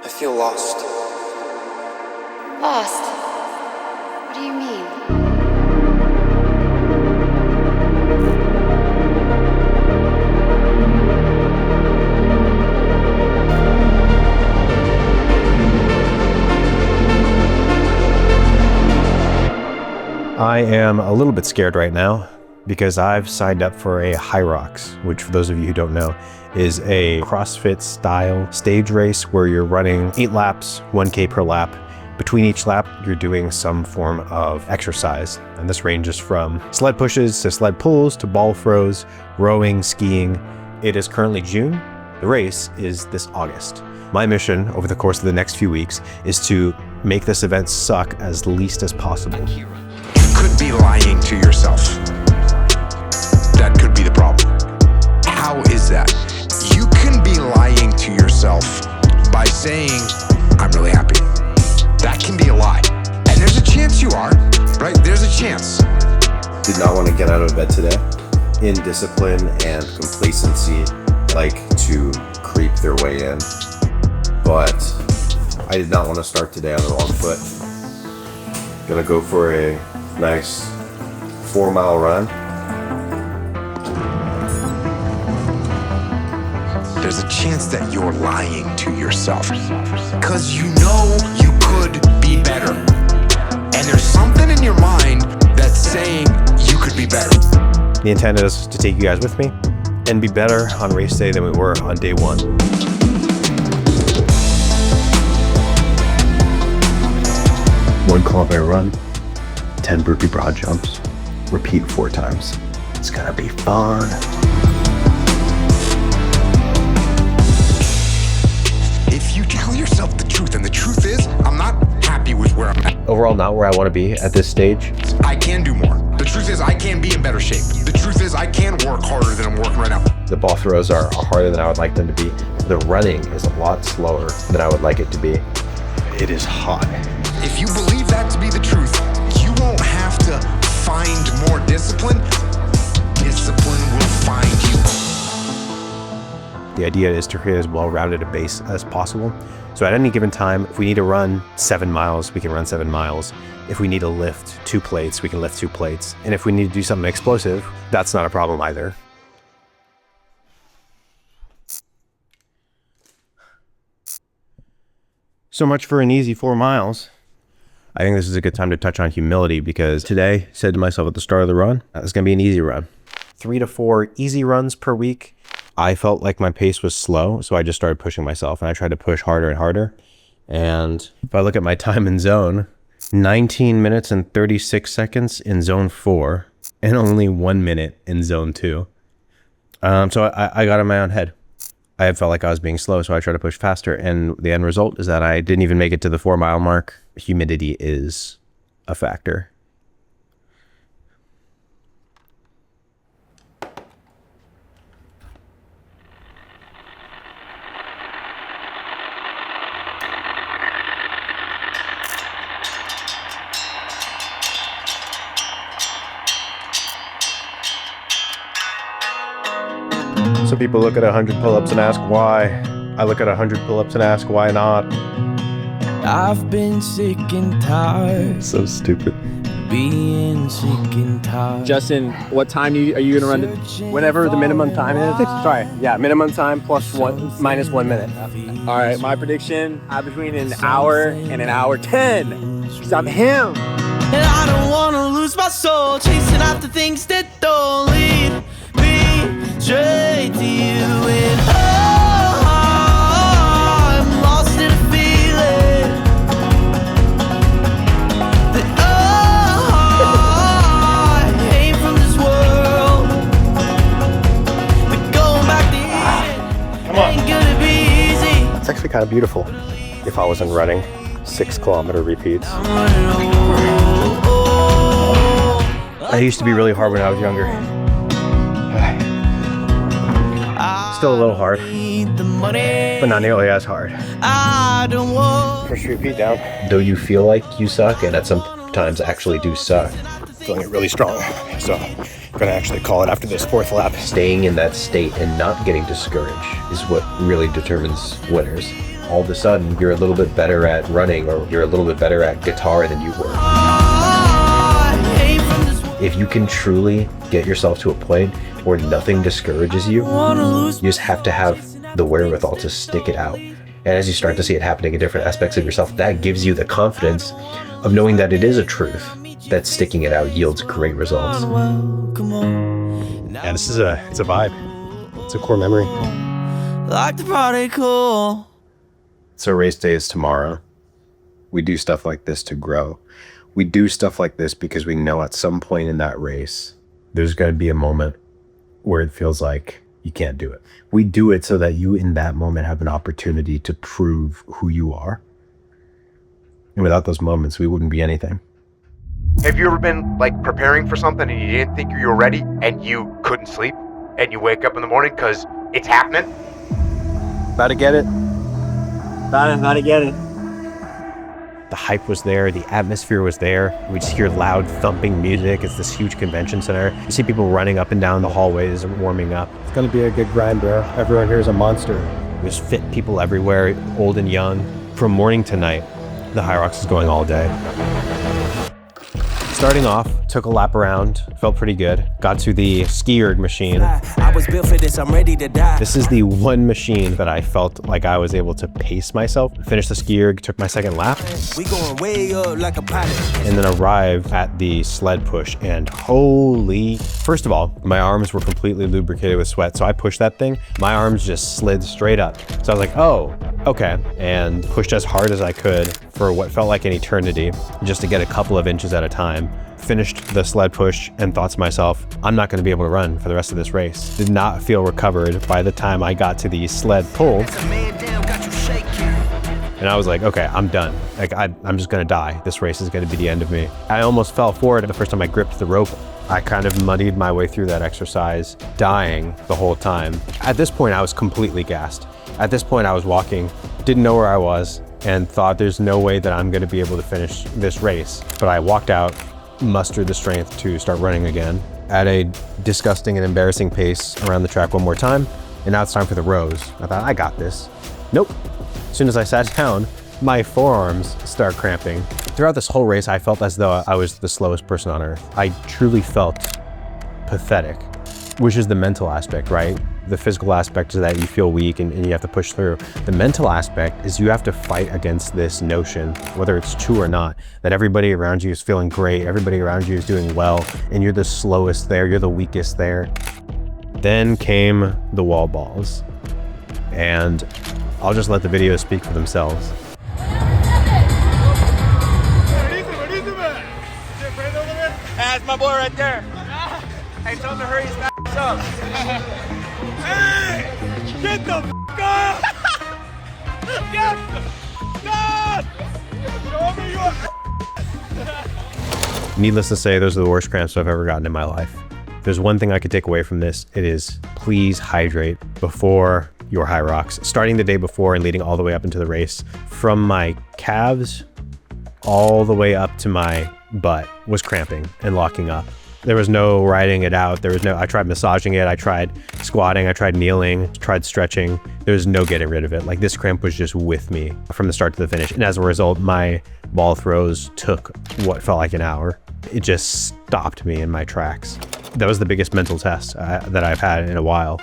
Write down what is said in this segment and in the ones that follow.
I feel lost. Lost? What do you mean? I am a little bit scared right now because I've signed up for a Hyrox, which for those of you who don't know, is a CrossFit style stage race where you're running 8 laps, 1K per lap. Between each lap, you're doing some form of exercise. And this ranges from sled pushes to sled pulls to ball throws, rowing, skiing. It is currently June. The race is this August. My mission over the course of the next few weeks is to make this event suck as least as possible. Akira. You could be lying to yourself. That could be the problem. How is that? You can be lying to yourself by saying, I'm really happy. That can be a lie. And there's a chance you are, right? There's a chance. Did not want to get out of bed today. Indiscipline and complacency like to creep their way in. But I did not want to start today on the wrong foot. Gonna go for a nice 4-mile run. There's a chance that you're lying to yourself because you know you could be better. And there's something in your mind that's saying you could be better. The intent is to take you guys with me and be better on race day than we were on day one. One kilometer run, 10 burpee broad jumps, repeat 4 times. It's gonna be fun. If you tell yourself the truth, and the truth is, I'm not happy with where I'm at. Overall, not where I want to be at this stage. I can do more. The truth is, I can be in better shape. The truth is, I can work harder than I'm working right now. The ball throws are harder than I would like them to be. The running is a lot slower than I would like it to be. It is hot. If you believe that to be the truth, you won't have to find more discipline. Discipline will find you. The idea is to create as well-rounded a base as possible. So at any given time, if we need to run 7 miles, we can run 7 miles. If we need to lift 2 plates, we can lift 2 plates. And if we need to do something explosive, that's not a problem either. So much for an easy 4 miles. I think this is a good time to touch on humility because today I said to myself at the start of the run, it's going to be an easy run. 3 to 4 easy runs per week. I felt like my pace was slow, so I just started pushing myself and I tried to push harder and harder. And if I look at my time in zone, 19 minutes and 36 seconds in zone 4 and only 1 minute in zone 2. So I got in my own head. I had felt like I was being slow, so I tried to push faster. And the end result is that I didn't even make it to the 4-mile mark. Humidity is a factor. So people look at 100 pull-ups and ask why. I look at 100 pull-ups and ask why not. I've been sick and tired. So stupid. Being sick and tired. Justin, what time are you gonna run? Whenever the minimum time is. Sorry, yeah, minimum time minus 1 minute. All right, my prediction: between an hour and an hour 10. Because I'm him. And I don't wanna lose my soul chasing after things that don't lead me straight to you. And I'm lost in a feeling that I ain't from this world. But going back to it ain't gonna be easy. It's actually kind of beautiful if I wasn't running 6-kilometer repeats. I used to be really hard when I was younger. Still a little hard, but not nearly as hard. First repeat down. Though you feel like you suck, and at some times actually do suck. Feeling it really strong, so I'm gonna actually call it after this 4th lap. Staying in that state and not getting discouraged is what really determines winners. all of a sudden you're a little bit better at running or you're a little bit better at guitar than you were. If you can truly get yourself to a point where nothing discourages you, you just have to have the wherewithal to stick it out. And as you start to see it happening in different aspects of yourself, that gives you the confidence of knowing that it is a truth, that sticking it out yields great results. Yeah, it's a vibe. It's a core memory. Like the Prodigal. So race day is tomorrow. We do stuff like this to grow. We do stuff like this because we know at some point in that race, there's going to be a moment where it feels like you can't do it. We do it so that you in that moment have an opportunity to prove who you are. And without those moments, we wouldn't be anything. Have you ever been like preparing for something and you didn't think you were ready and you couldn't sleep and you wake up in the morning because it's happening? About to get it. About to get it. The hype was there, the atmosphere was there. We just hear loud thumping music. It's this huge convention center. You see people running up and down the hallways and warming up. It's gonna be a good grind, bro. Everyone here is a monster. There's fit people everywhere, old and young. From morning to night, the Hyrox is going all day. Starting off, took a lap around, felt pretty good. Got to the ski erg machine. I was built for this, I'm ready to die. This is the one machine that I felt like I was able to pace myself. Finished the ski erg, took my second lap. We going way up like a pilot. And then arrived at the sled push and first of all, my arms were completely lubricated with sweat. So I pushed that thing, my arms just slid straight up. So I was like, oh, okay. And pushed as hard as I could for what felt like an eternity, just to get a couple of inches at a time. Finished the sled push and thought to myself, I'm not going to be able to run for the rest of this race. Did not feel recovered by the time I got to the sled pull. And I was like, okay, I'm done. Like I'm just going to die. This race is going to be the end of me. I almost fell forward the first time I gripped the rope. I kind of muddied my way through that exercise, dying the whole time. At this point, I was completely gassed. At this point, I was walking, didn't know where I was, and thought there's no way that I'm going to be able to finish this race. But I walked out, mustered the strength to start running again at a disgusting and embarrassing pace around the track one more time. And now it's time for the rows. I thought, I got this. Nope. As soon as I sat down, my forearms start cramping. Throughout this whole race, I felt as though I was the slowest person on earth. I truly felt pathetic, which is the mental aspect, right? The physical aspect is that you feel weak and you have to push through. The mental aspect is you have to fight against this notion, whether it's true or not, that everybody around you is feeling great, everybody around you is doing well, and you're the slowest there, you're the weakest there. Then came the wall balls, and I'll just let the videos speak for themselves. That's my boy right there. Hey, tell him to hurry his up. Hey! Get the f*** up! Get the up! Show me your Needless to say, those are the worst cramps I've ever gotten in my life. If there's one thing I could take away from this, it is please hydrate before your Hyrox. Starting the day before and leading all the way up into the race, from my calves all the way up to my butt was cramping and locking up. There was no riding it out. I tried massaging it. I tried squatting. I tried kneeling, tried stretching. There was no getting rid of it. Like, this cramp was just with me from the start to the finish. And as a result, my ball throws took what felt like an hour. It just stopped me in my tracks. That was the biggest mental test that I've had in a while.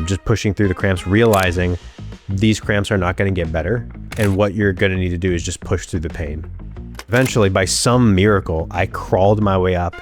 Just pushing through the cramps, realizing these cramps are not going to get better. And what you're going to need to do is just push through the pain. Eventually, by some miracle, I crawled my way up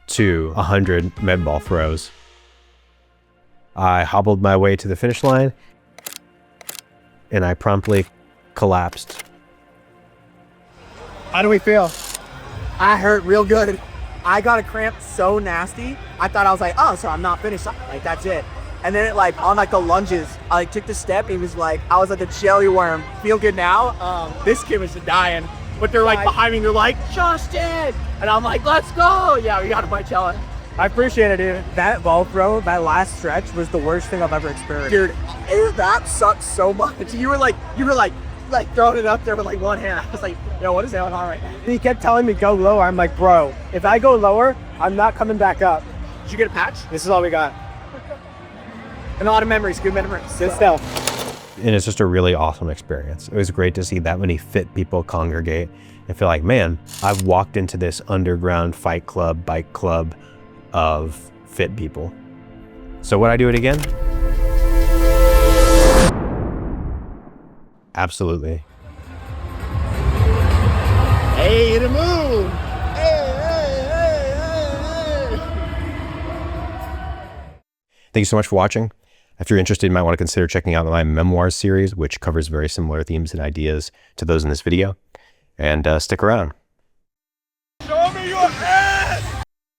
to 100 med ball throws. I hobbled my way to the finish line and I promptly collapsed. How do we feel? I hurt real good. I got a cramp so nasty. I thought I was like, oh, so I'm not finished. Like, that's it. And then it, like, on like the lunges, I like took the step. And he was like, I was like a jelly worm. Feel good now? This kid was dying. But they're like behind me, they're like, Justin! And I'm like, let's go! Yeah, we got a bite challenge. I appreciate it, dude. That ball throw, that last stretch was the worst thing I've ever experienced. Dude, that sucked so much. You were like throwing it up there with like one hand. I was like, yo, what is going on right now? He kept telling me go lower. I'm like, bro, if I go lower, I'm not coming back up. Did you get a patch? This is all we got. And a lot of memories, good memories. Sit still. And it's just a really awesome experience. It was great to see that many fit people congregate and feel like, man, I've walked into this underground fight club, bike club of fit people. So would I do it again? Absolutely. Hey, the moon! Thank you so much for watching. If you're interested, you might want to consider checking out my memoirs series, which covers very similar themes and ideas to those in this video. And stick around.